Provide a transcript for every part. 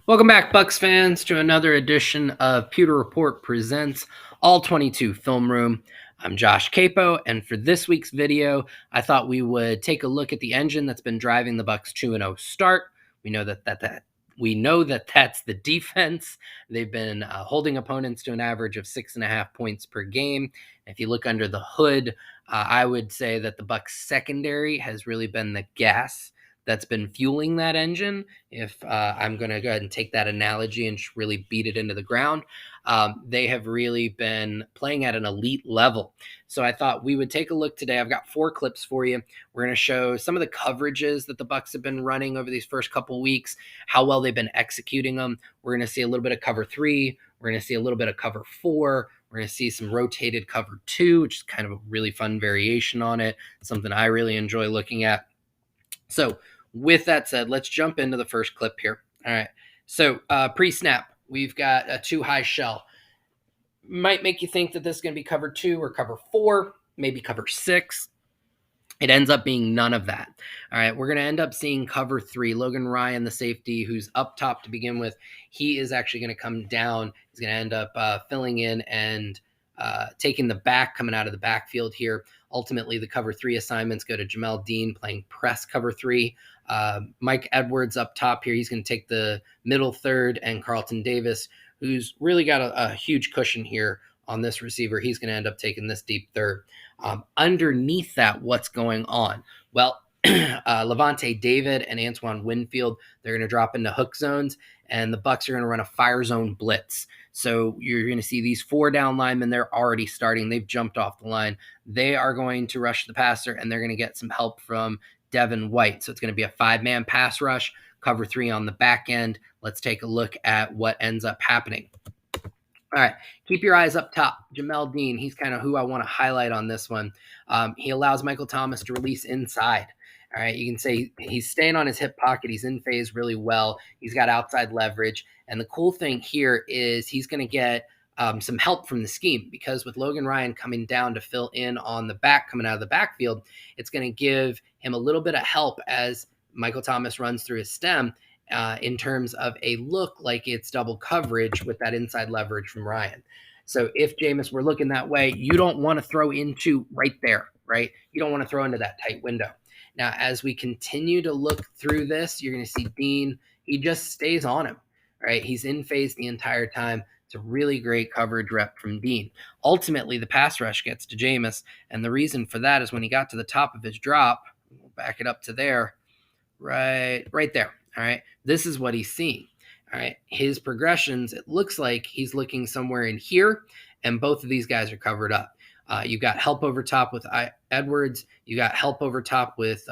Welcome back, Bucs fans, to another edition of Pewter Report Presents All 22 Film Room. I'm Josh Queipo, and for this week's video, I thought we would take a look at the engine that's been driving the Bucs 2-0 start. We know that that's the defense. They've been holding opponents to an average of 6.5 points per game. If you look under the hood, I would say that the Bucs secondary has really been the gas that's been fueling that engine. If I'm going to go ahead and take that analogy and just really beat it into the ground, they have really been playing at an elite level. So I thought we would take a look today. I've got 4 clips for you. We're going to show some of the coverages that the Bucs have been running over these first couple weeks, how well they've been executing them. We're going to see a little bit of cover 3. We're going to see a little bit of cover 4. We're going to see some rotated cover 2, which is kind of a really fun variation on it, something I really enjoy looking at. So with that said, let's jump into the first clip here. All right. So pre-snap, we've got a 2-high shell. Might make you think that this is going to be cover 2 or cover 4, maybe cover 6. It ends up being none of that. All right, we're going to end up seeing cover 3. Logan Ryan, the safety, who's up top to begin with, he is actually going to come down. He's going to end up filling in and taking the back, coming out of the backfield here. Ultimately, the cover 3 assignments go to Jamel Dean playing press cover 3. Mike Edwards up top here. He's going to take the middle third, and Carlton Davis, who's really got a huge cushion here on this receiver, he's going to end up taking this deep third. Underneath that, what's going on? Well, Lavonte David and Antoine Winfield, they're going to drop into hook zones, and the Bucs are going to run a fire zone blitz. So you're going to see these 4 down linemen. They're already starting. They've jumped off the line. They are going to rush the passer, and they're going to get some help from Devin White. So it's going to be a 5-man pass rush, cover 3 on the back end. Let's take a look at what ends up happening. All right, keep your eyes up top. Jamel Dean, he's kind of who I want to highlight on this one. He allows Michael Thomas to release inside. All right, you can say he's staying on his hip pocket. He's in phase really well. He's got outside leverage. And the cool thing here is he's going to get some help from the scheme, because with Logan Ryan coming down to fill in on the back, coming out of the backfield, it's going to give him a little bit of help as Michael Thomas runs through his stem. In terms of a look like it's double coverage with that inside leverage from Ryan. So if Jameis were looking that way, you don't want to throw into right there, right? You don't want to throw into that tight window. Now, as we continue to look through this, you're going to see Dean, he just stays on him, right? He's in phase the entire time. It's a really great coverage rep from Dean. Ultimately, the pass rush gets to Jameis, and the reason for that is when he got to the top of his drop, we'll back it up to there, right there. All right, this is what he's seeing. All right, his progressions, it looks like he's looking somewhere in here, and both of these guys are covered up. You've got help over top with Edwards. You got help over top with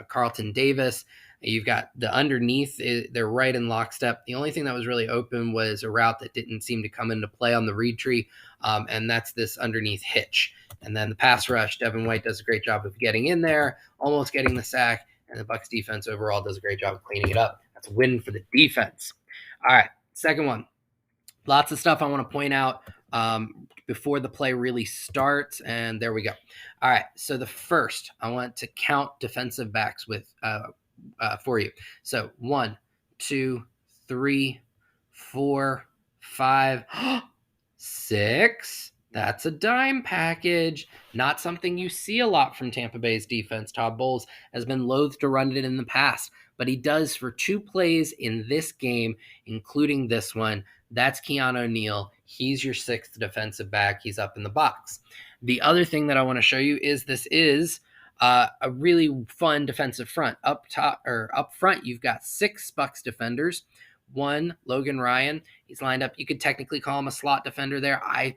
Carlton Davis. You've got the underneath, they're right in lockstep. The only thing that was really open was a route that didn't seem to come into play on the read tree, and that's this underneath hitch. And then the pass rush, Devin White does a great job of getting in there, almost getting the sack. And the Bucs defense overall does a great job of cleaning it up. That's a win for the defense. All right, second one. Lots of stuff I want to point out before the play really starts, and there we go. All right, so the first, I want to count defensive backs with for you. So 1, 2, 3, 4, 5, 6. That's a dime package. Not something you see a lot from Tampa Bay's defense. Todd Bowles has been loath to run it in the past, but he does for 2 plays in this game, including this one. That's Keanu O'Neal. He's your 6th defensive back. He's up in the box. The other thing that I want to show you is this is a really fun defensive front. Up front, you've got 6 Bucs defenders. 1, Logan Ryan. He's lined up. You could technically call him a slot defender there. I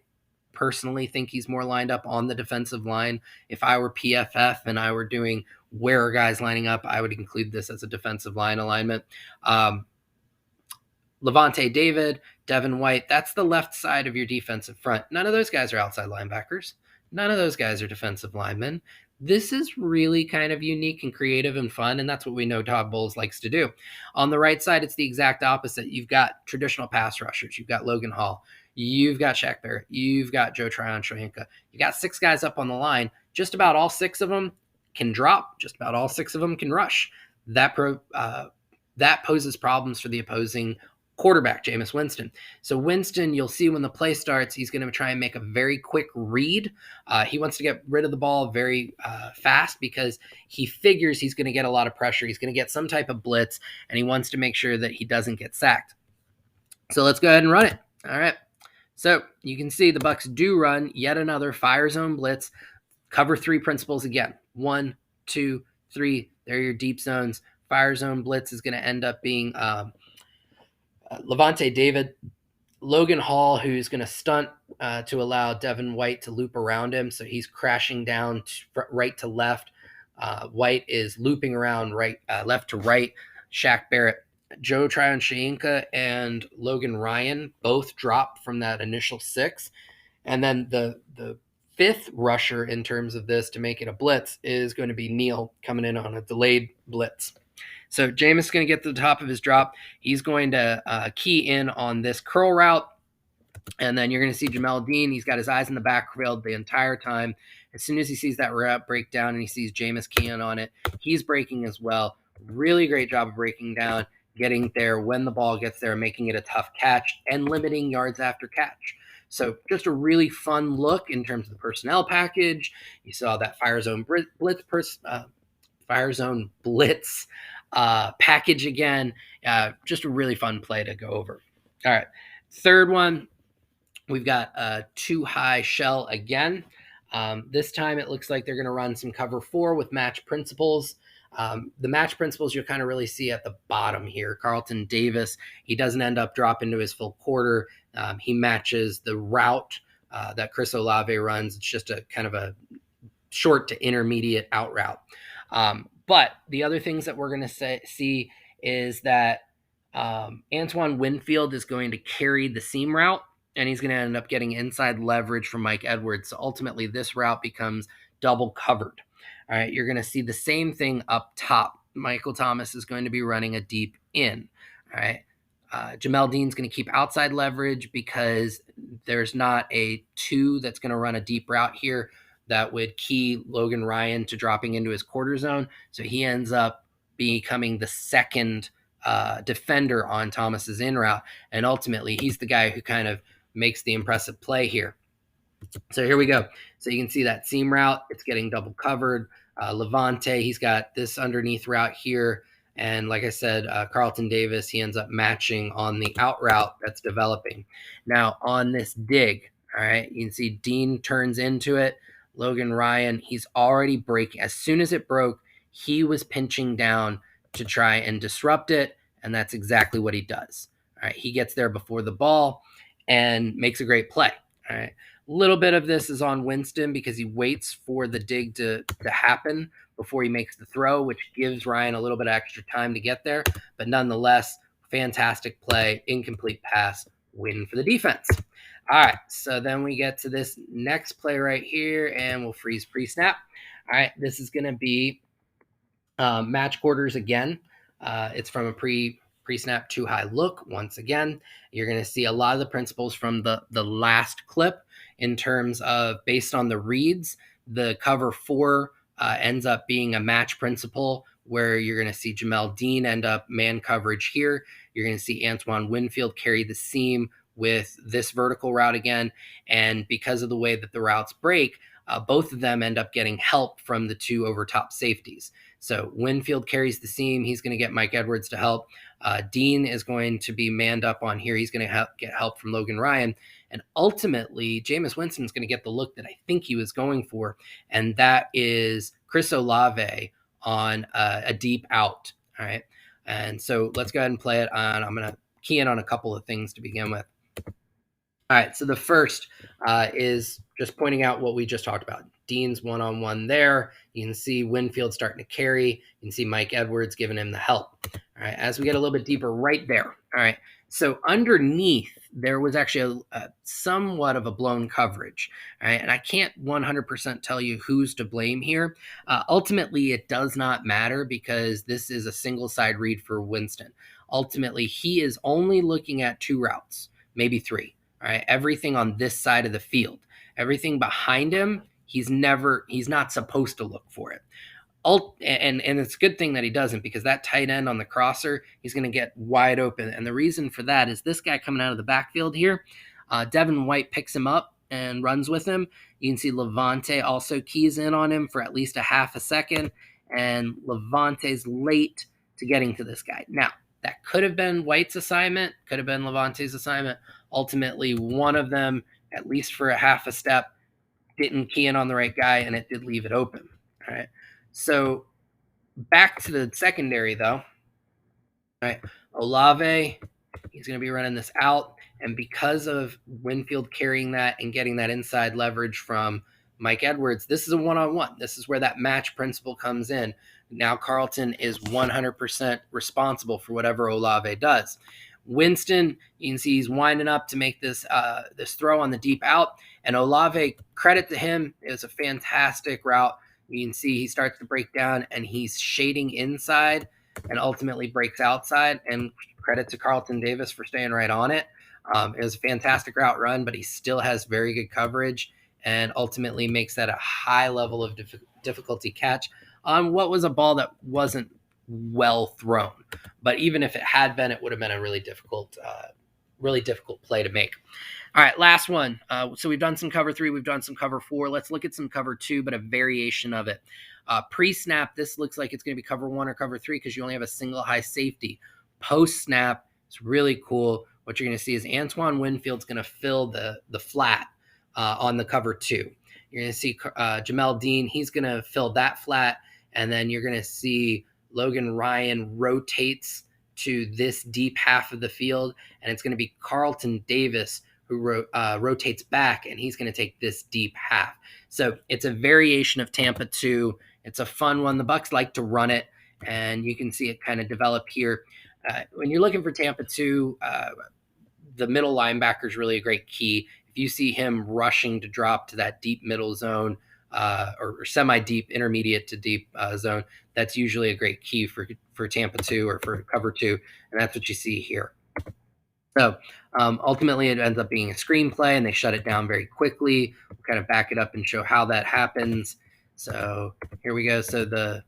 personally think he's more lined up on the defensive line. If I were PFF and I were doing where are guys lining up, I would include this as a defensive line alignment. Lavonte David, Devin White, that's the left side of your defensive front. None of those guys are outside linebackers. None of those guys are defensive linemen. This is really kind of unique and creative and fun, and that's what we know Todd Bowles likes to do. On the right side, it's the exact opposite. You've got traditional pass rushers. You've got Logan Hall. You've got Shaq Barrett. You've got Joe Tryon-Shoyinka. You got 6 guys up on the line. Just about all 6 of them can drop. Just about all 6 of them can rush. That that poses problems for the opposing quarterback, Jameis Winston. So Winston, you'll see when the play starts, he's going to try and make a very quick read. He wants to get rid of the ball very fast because he figures he's going to get a lot of pressure. He's going to get some type of blitz, and he wants to make sure that he doesn't get sacked. So let's go ahead and run it. All right. So you can see the Bucs do run yet another fire zone blitz. Cover 3 principles again. 1, 2, 3. They're your deep zones. Fire zone blitz is going to end up being Lavonte David, Logan Hall, who's going to stunt to allow Devin White to loop around him. So he's crashing down right to left. White is looping around left to right. Shaq Barrett, Joe Tryon-Shoyinka, and Logan Ryan both dropped from that initial 6. And then the 5th rusher in terms of this to make it a blitz is going to be Neal coming in on a delayed blitz. So Jameis is going to get to the top of his drop. He's going to key in on this curl route. And then you're going to see Jamel Dean. He's got his eyes in the backfield the entire time. As soon as he sees that route break down and he sees Jameis keying on it, he's breaking as well. Really great job of breaking down, getting there when the ball gets there, making it a tough catch, and limiting yards after catch. So just a really fun look in terms of the personnel package. You saw that fire zone blitz package again. Just a really fun play to go over. All right, third one, we've got a 2-high shell again. This time it looks like they're going to run some cover 4 with match principles. The match principles you'll kind of really see at the bottom here. Carlton Davis, he doesn't end up dropping to his full quarter. He matches the route that Chris Olave runs. It's just a kind of a short to intermediate out route. But the other things that we're going to see is that Antoine Winfield is going to carry the seam route, and he's going to end up getting inside leverage from Mike Edwards. So ultimately, this route becomes double covered. All right, you're going to see the same thing up top. Michael Thomas is going to be running a deep in. All right, Jamel Dean's going to keep outside leverage because there's not a 2 that's going to run a deep route here that would key Logan Ryan to dropping into his quarter zone. So he ends up becoming the second defender on Thomas's in route. And ultimately, he's the guy who kind of makes the impressive play here. So here we go. So you can see that seam route. It's getting double covered. Lavonte, he's got this underneath route here. And like I said, Carlton Davis, he ends up matching on the out route that's developing. Now on this dig, all right, you can see Dean turns into it. Logan Ryan, he's already breaking. As soon as it broke, he was pinching down to try and disrupt it. And that's exactly what he does. All right, he gets there before the ball and makes a great play. All right. A little bit of this is on Winston because he waits for the dig to happen before he makes the throw, which gives Ryan a little bit of extra time to get there. But nonetheless, fantastic play, incomplete pass, win for the defense. All right, so then we get to this next play right here, and we'll freeze pre-snap. All right, this is going to be match quarters again. It's from a pre-snap 2-high look. Once again, you're going to see a lot of the principles from the last clip in terms of based on the reads. The cover 4 ends up being a match principle where you're going to see Jamel Dean end up man coverage here. You're going to see Antoine Winfield carry the seam with this vertical route again. And because of the way that the routes break, both of them end up getting help from the 2 over top safeties. So Winfield carries the seam. He's going to get Mike Edwards to help. Dean is going to be manned up on here. He's going to get help from Logan Ryan. And ultimately, Jameis Winston's going to get the look that I think he was going for, and that is Chris Olave on a deep out. All right. And so let's go ahead and play it on. I'm going to key in on a couple of things to begin with. All right, so the first is just pointing out what we just talked about. Dean's one-on-one there. You can see Winfield starting to carry. You can see Mike Edwards giving him the help. All right, as we get a little bit deeper right there. All right, so underneath, there was actually a somewhat of a blown coverage. All right, and I can't 100% tell you who's to blame here. Ultimately, it does not matter because this is a single-side read for Winston. Ultimately, he is only looking at 2 routes, maybe 3. All right, everything on this side of the field, everything behind him, he's not supposed to look for it. And it's a good thing that he doesn't, because that tight end on the crosser, he's going to get wide open. And the reason for that is this guy coming out of the backfield here, Devin White picks him up and runs with him. You can see Levante also keys in on him for at least a half a second, and Levante's late to getting to this guy. Now, that could have been White's assignment, could have been Levante's assignment. Ultimately, one of them, at least for a half a step, didn't key in on the right guy, and it did leave it open. All right. So back to the secondary, though. All right. Olave, he's going to be running this out. And because of Winfield carrying that and getting that inside leverage from Mike Edwards, this is a one-on-one. This is where that match principle comes in. Now Carlton is 100% responsible for whatever Olave does. Winston, you can see he's winding up to make this throw on the deep out. And Olave, credit to him, it was a fantastic route. You can see he starts to break down, and he's shading inside and ultimately breaks outside. And credit to Carlton Davis for staying right on it. It was a fantastic route run, but he still has very good coverage and ultimately makes that a high level of difficulty catch on what was a ball that wasn't well thrown. But even if it had been, it would have been a really difficult play to make. All right, last one. So we've done some cover 3, we've done some cover 4. Let's look at some cover 2, but a variation of it. Pre-snap, this looks like it's going to be cover 1 or cover 3 because you only have a single high safety. Post-snap, it's really cool. What you're going to see is Antoine Winfield's going to fill the flat on the cover 2. You're going to see Jamel Dean, he's going to fill that flat, and then you're going to see Logan Ryan rotates to this deep half of the field, and it's going to be Carlton Davis who rotates back, and he's going to take this deep half. So it's a variation of Tampa 2. It's a fun one. The Bucs like to run it, and you can see it kind of develop here. When you're looking for Tampa 2, the middle linebacker is really a great key. If you see him rushing to drop to that deep middle zone, or semi-deep, intermediate to deep zone, that's usually a great key for Tampa 2 or for cover 2, and that's what you see here. So ultimately, it ends up being a screenplay, and they shut it down very quickly. We'll kind of back it up and show how that happens. So here we go. So the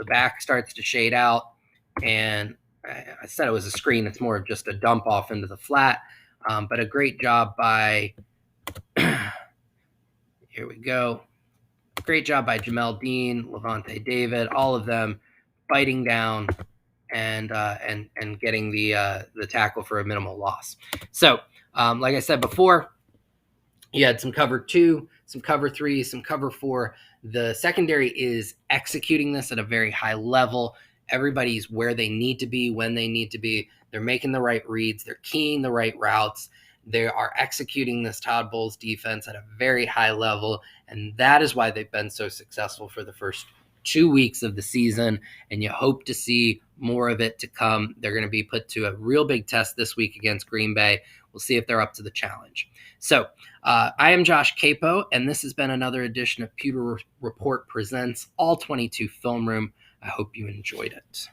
back starts to shade out, and I said it was a screen. It's more of just a dump off into the flat, but a great job by here we go. Great job by Jamel Dean, Levante David, all of them fighting down and getting the tackle for a minimal loss. So, like I said before, you had some cover 2, some cover 3, some cover 4. The secondary is executing this at a very high level. Everybody's where they need to be, when they need to be. They're making the right reads. They're keying the right routes. They are executing this Todd Bowles defense at a very high level, and that is why they've been so successful for the first 2 weeks of the season, and you hope to see more of it to come. They're going to be put to a real big test this week against Green Bay. We'll see if they're up to the challenge. So I am Josh Queipo, and this has been another edition of Pewter Report Presents All 22 Film Room. I hope you enjoyed it.